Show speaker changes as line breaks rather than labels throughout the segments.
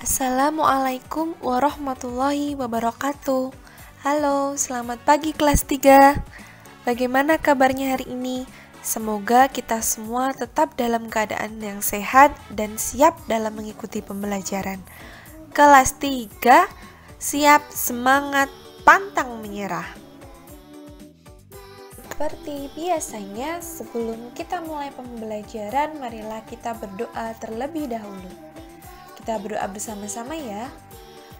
Assalamualaikum warahmatullahi wabarakatuh. Halo, selamat pagi kelas 3. Bagaimana kabarnya hari ini? Semoga kita semua tetap dalam keadaan yang sehat dan siap dalam mengikuti pembelajaran. Kelas 3, siap, semangat, pantang menyerah. Seperti biasanya, sebelum kita mulai pembelajaran, marilah kita berdoa terlebih dahulu. Kita berdoa bersama-sama ya.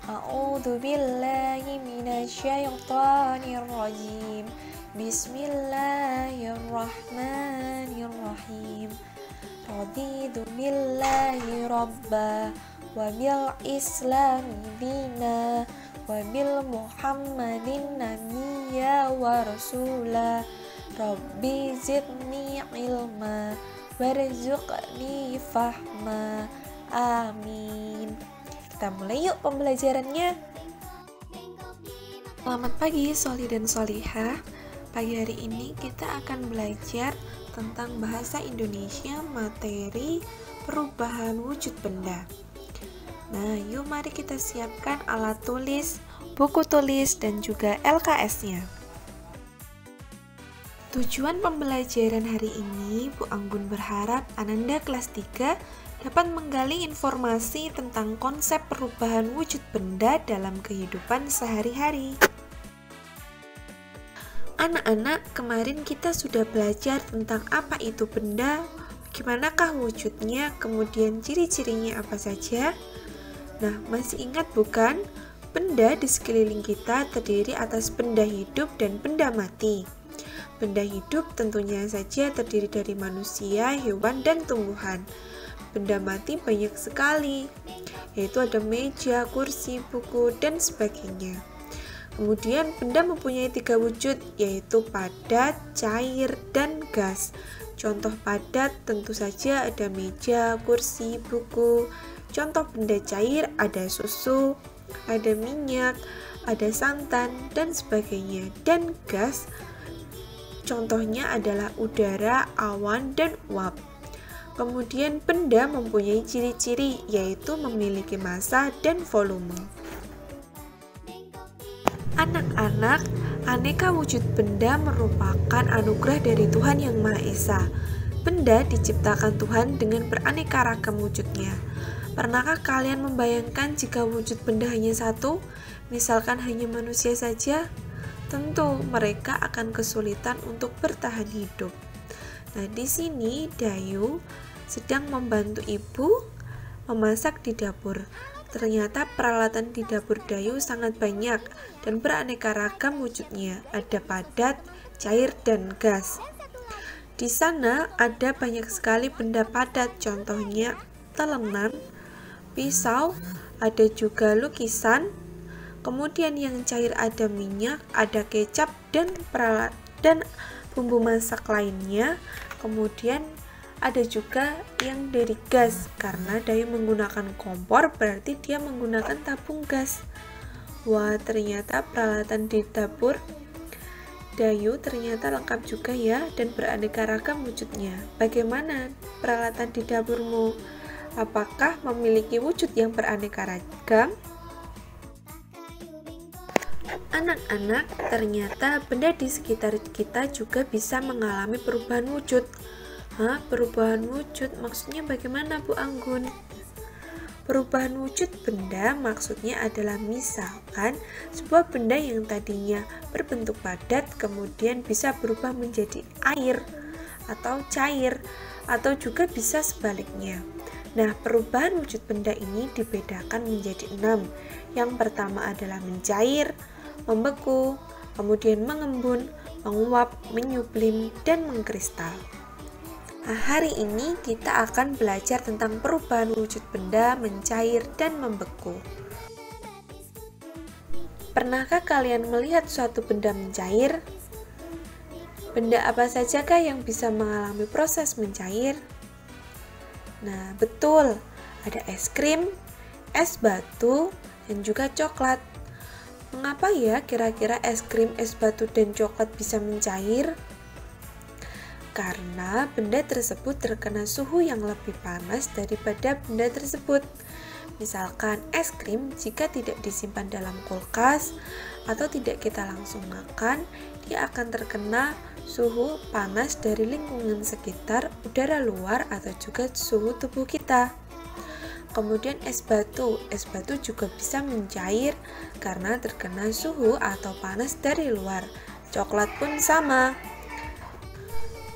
A'udzu billahi minasyaitonir rajim. Bismillahirrahmanirrahim. Raditu billahi rabba wa bil islami dina wa bil muhammadin nabiyya wa rasula. Rabbi zidni ilma warzuqni fahma. Amin. Kita mulai yuk pembelajarannya. Selamat pagi Soli dan Solihah. Pagi hari ini kita akan belajar tentang bahasa Indonesia materi perubahan wujud benda. Nah, yuk mari kita siapkan alat tulis, buku tulis, dan juga LKS-nya. Tujuan pembelajaran hari ini, Bu Anggun berharap Ananda kelas 3 dapat menggali informasi tentang konsep perubahan wujud benda dalam kehidupan sehari-hari. Anak-anak, kemarin kita sudah belajar tentang apa itu benda, bagaimanakah wujudnya, kemudian ciri-cirinya apa saja. Nah, masih ingat bukan? Benda di sekeliling kita terdiri atas benda hidup dan benda mati. Benda hidup tentunya saja terdiri dari manusia, hewan, dan tumbuhan. Benda mati banyak sekali, yaitu ada meja, kursi, buku, dan sebagainya. Kemudian benda mempunyai 3 wujud, yaitu padat, cair, dan gas. Contoh padat tentu saja ada meja, kursi, buku. Contoh benda cair ada susu, ada minyak, ada santan, dan sebagainya. Dan gas, contohnya adalah udara, awan, dan uap. Kemudian benda mempunyai ciri-ciri, yaitu memiliki massa dan volume. Anak-anak, aneka wujud benda merupakan anugerah dari Tuhan Yang Maha Esa. Benda diciptakan Tuhan dengan beraneka ragam wujudnya. Pernahkah kalian membayangkan jika wujud benda hanya satu, misalkan hanya manusia saja? Tentu mereka akan kesulitan untuk bertahan hidup. Nah, di sini Dayu sedang membantu ibu memasak di dapur. Ternyata peralatan di dapur Dayu sangat banyak dan beraneka ragam wujudnya. Ada padat, cair, dan gas. Di sana ada banyak sekali benda padat, contohnya telenan, pisau, ada juga lukisan. Kemudian yang cair ada minyak, ada kecap, dan bumbu masak lainnya. Kemudian ada juga yang dari gas, karena Dayu menggunakan kompor berarti dia menggunakan tabung gas. Wah, ternyata peralatan di dapur Dayu ternyata lengkap juga ya, dan beraneka ragam wujudnya. Bagaimana peralatan di dapurmu? Apakah memiliki wujud yang beraneka ragam? Anak-anak, ternyata benda di sekitar kita juga bisa mengalami perubahan wujud. Perubahan wujud maksudnya bagaimana, Bu Anggun? Perubahan wujud benda maksudnya adalah misalkan sebuah benda yang tadinya berbentuk padat kemudian bisa berubah menjadi air atau cair, atau juga bisa sebaliknya. Nah, perubahan wujud benda ini dibedakan menjadi 6. Yang pertama adalah mencair, membeku, kemudian mengembun, menguap, menyublim, dan mengkristal. Nah, hari ini kita akan belajar tentang perubahan wujud benda mencair dan membeku. Pernahkah kalian melihat suatu benda mencair? Benda apa sajakah yang bisa mengalami proses mencair? Nah, betul, ada es krim, es batu, dan juga coklat. Mengapa ya kira-kira es krim, es batu, dan coklat bisa mencair? karena benda tersebut terkena suhu yang lebih panas daripada benda tersebut. Misalkan es krim, jika tidak disimpan dalam kulkas atau tidak kita langsung makan, dia akan terkena suhu panas dari lingkungan sekitar, udara luar, atau juga suhu tubuh kita. Kemudian es batu juga bisa mencair karena terkena suhu atau panas dari luar. Coklat pun sama.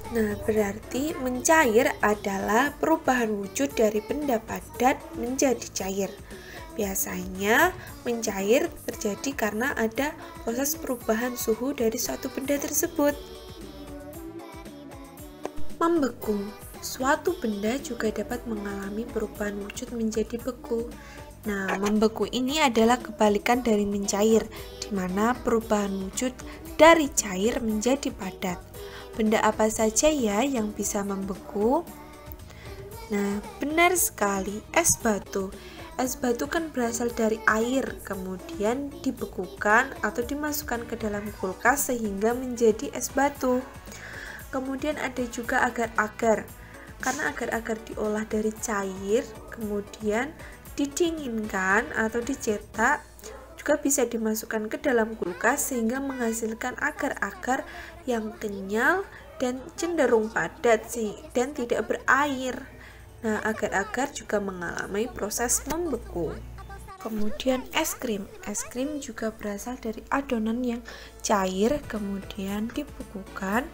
Nah, berarti mencair adalah perubahan wujud dari benda padat menjadi cair. Biasanya mencair terjadi karena ada proses perubahan suhu dari suatu benda tersebut. Membeku. Suatu benda juga dapat mengalami perubahan wujud menjadi beku. Nah, membeku ini adalah kebalikan dari mencair, di mana perubahan wujud dari cair menjadi padat. Benda apa saja ya yang bisa membeku? Nah, benar sekali, es batu. Es batu kan berasal dari air, kemudian dibekukan atau dimasukkan ke dalam kulkas sehingga menjadi es batu. Kemudian ada juga agar-agar. Karena agar-agar diolah dari cair, kemudian didinginkan atau dicetak, juga bisa dimasukkan ke dalam kulkas sehingga menghasilkan agar-agar yang kenyal dan cenderung padat dan tidak berair. Nah, agar-agar juga mengalami proses membeku. Kemudian es krim juga berasal dari adonan yang cair kemudian dibekukan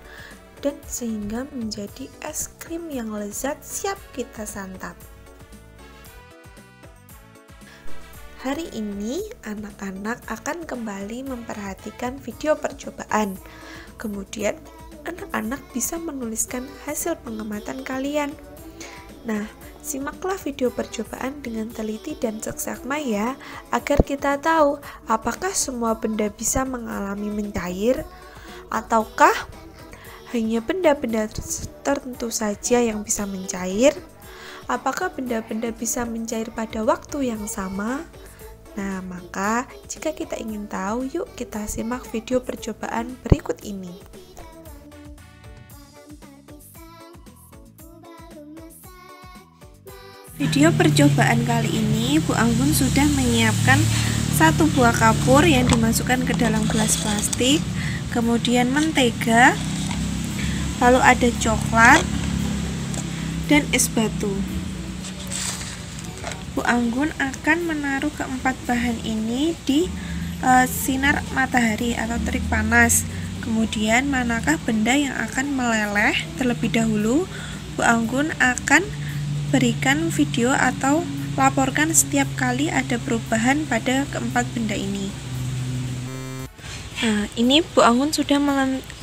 dan sehingga menjadi es krim yang lezat siap kita santap. Hari ini anak-anak akan kembali memperhatikan video percobaan. Kemudian anak-anak bisa menuliskan hasil pengamatan kalian. Nah, simaklah video percobaan dengan teliti dan seksama ya, agar kita tahu apakah semua benda bisa mengalami mencair, ataukah hanya benda-benda tertentu saja yang bisa mencair. Apakah benda-benda bisa mencair pada waktu yang sama? Nah, maka jika kita ingin tahu, yuk kita simak video percobaan berikut ini. Video percobaan kali ini, Bu Anggun sudah menyiapkan satu buah kapur yang dimasukkan ke dalam gelas plastik, kemudian mentega, lalu ada coklat, dan es batu. Bu Anggun akan menaruh keempat bahan ini di sinar matahari atau terik panas. Kemudian manakah benda yang akan meleleh terlebih dahulu? Bu Anggun akan berikan video atau laporkan setiap kali ada perubahan pada keempat benda ini. Nah, ini Bu Anggun sudah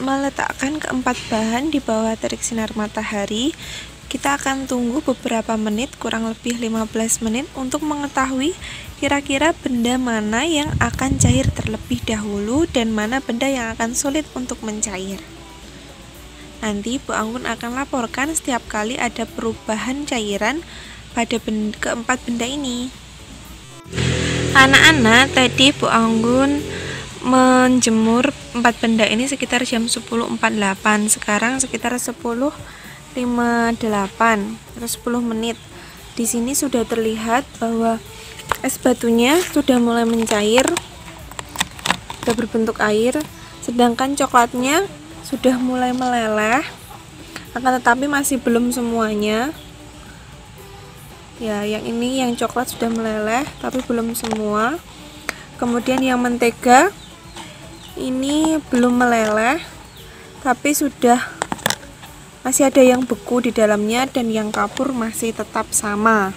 meletakkan keempat bahan di bawah terik sinar matahari. Kita akan tunggu beberapa menit, kurang lebih 15 menit untuk mengetahui kira-kira benda mana yang akan cair terlebih dahulu dan mana benda yang akan sulit untuk mencair. Nanti Bu Anggun akan laporkan setiap kali ada perubahan cairan pada keempat benda ini. Anak-anak, tadi Bu Anggun menjemur 4 benda ini sekitar jam 10.48. Sekarang sekitar 10.58 atau 10 menit. Di sini sudah terlihat bahwa es batunya sudah mulai mencair, sudah berbentuk air, sedangkan coklatnya sudah mulai meleleh, akan tetapi masih belum semuanya. Ya, yang ini yang coklat sudah meleleh tapi belum semua. Kemudian yang mentega ini belum meleleh tapi masih ada yang beku di dalamnya, dan yang kapur masih tetap sama.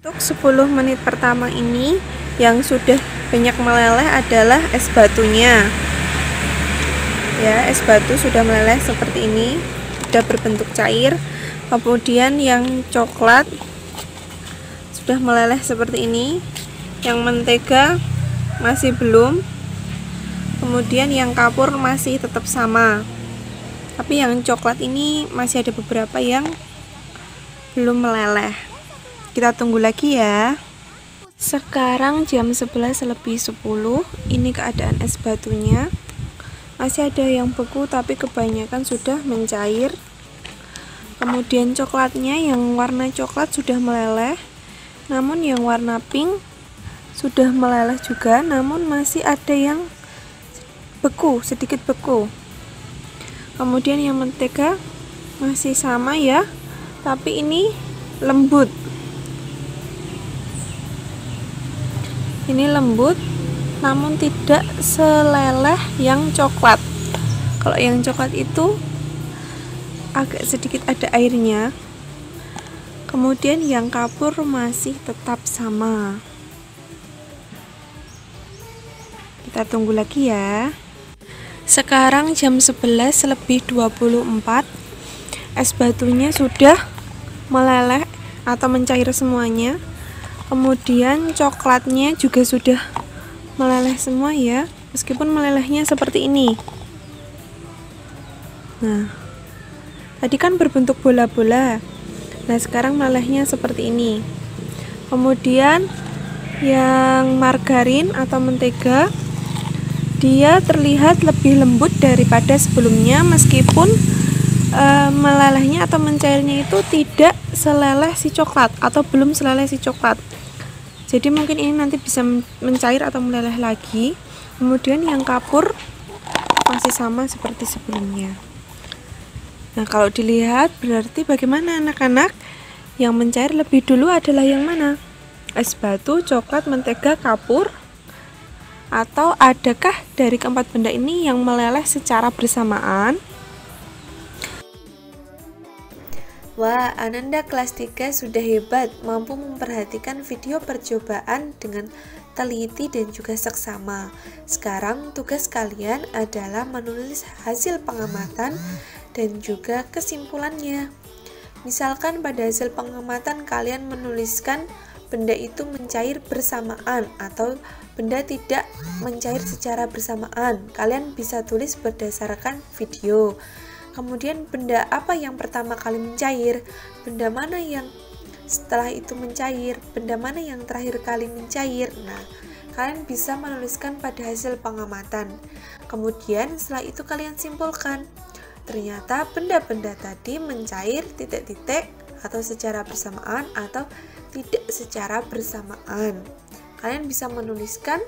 Untuk 10 menit pertama ini yang sudah banyak meleleh adalah es batunya. Ya, es batu sudah meleleh seperti ini, sudah berbentuk cair. Kemudian yang coklat sudah meleleh seperti ini. Yang mentega masih belum. Kemudian yang kapur masih tetap sama. Tapi yang coklat ini masih ada beberapa yang belum meleleh. Kita tunggu lagi ya. Sekarang jam 11:10. Ini keadaan es batunya. masih ada yang beku tapi kebanyakan sudah mencair. Kemudian coklatnya yang warna coklat sudah meleleh, namun yang warna pink sudah meleleh juga, namun masih ada yang beku, sedikit beku. Kemudian yang mentega masih sama ya, tapi ini lembut. Ini lembut, namun tidak seleleh yang coklat. Kalau yang coklat itu agak sedikit ada airnya. Kemudian yang kapur masih tetap sama. Kita tunggu lagi ya. Sekarang jam 11:24. Es batunya sudah meleleh atau mencair semuanya. Kemudian coklatnya juga sudah meleleh semua ya, meskipun melelehnya seperti ini. Nah, tadi kan berbentuk bola-bola. Nah, sekarang melelehnya seperti ini. Kemudian yang margarin atau mentega, dia terlihat lebih lembut daripada sebelumnya, meskipun melelehnya atau mencairnya itu tidak seleleh si coklat atau belum seleleh si coklat. Jadi mungkin ini nanti bisa mencair atau meleleh lagi. Kemudian yang kapur masih sama seperti sebelumnya. Nah, kalau dilihat berarti bagaimana anak-anak? Yang mencair lebih dulu adalah yang mana? Es batu, coklat, mentega, kapur? Atau adakah dari keempat benda ini yang meleleh secara bersamaan? Wah, Ananda kelas 3 sudah hebat, mampu memperhatikan video percobaan dengan teliti dan juga seksama. Sekarang tugas kalian adalah menulis hasil pengamatan dan juga kesimpulannya. Misalkan pada hasil pengamatan kalian menuliskan benda itu mencair bersamaan atau benda tidak mencair secara bersamaan. Kalian bisa tulis berdasarkan video. Kemudian benda apa yang pertama kali mencair, benda mana yang setelah itu mencair, benda mana yang terakhir kali mencair. Nah, kalian bisa menuliskan pada hasil pengamatan. Kemudian setelah itu kalian simpulkan. Ternyata benda-benda tadi mencair titik-titik atau secara bersamaan atau tidak secara bersamaan. Kalian bisa menuliskan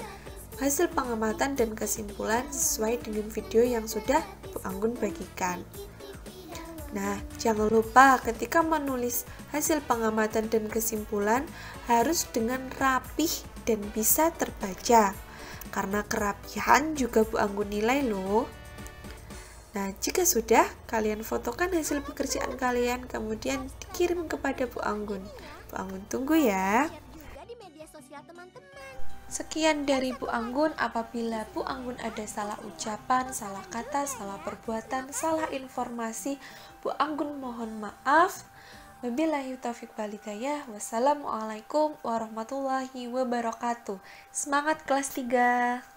hasil pengamatan dan kesimpulan sesuai dengan video yang sudah Bu Anggun bagikan. Nah, jangan lupa ketika menulis hasil pengamatan dan kesimpulan harus dengan rapih dan bisa terbaca. Karena kerapihan juga Bu Anggun nilai loh. Nah, jika sudah, kalian fotokan hasil pekerjaan kalian, kemudian dikirim kepada Bu Anggun. Bu Anggun tunggu ya. Sekian dari Bu Anggun. Apabila Bu Anggun ada salah ucapan, salah kata, salah perbuatan, salah informasi, Bu Anggun mohon maaf. Wabillahi taufiq wal hidayah. Wassalamualaikum warahmatullahi wabarakatuh. Semangat kelas 3.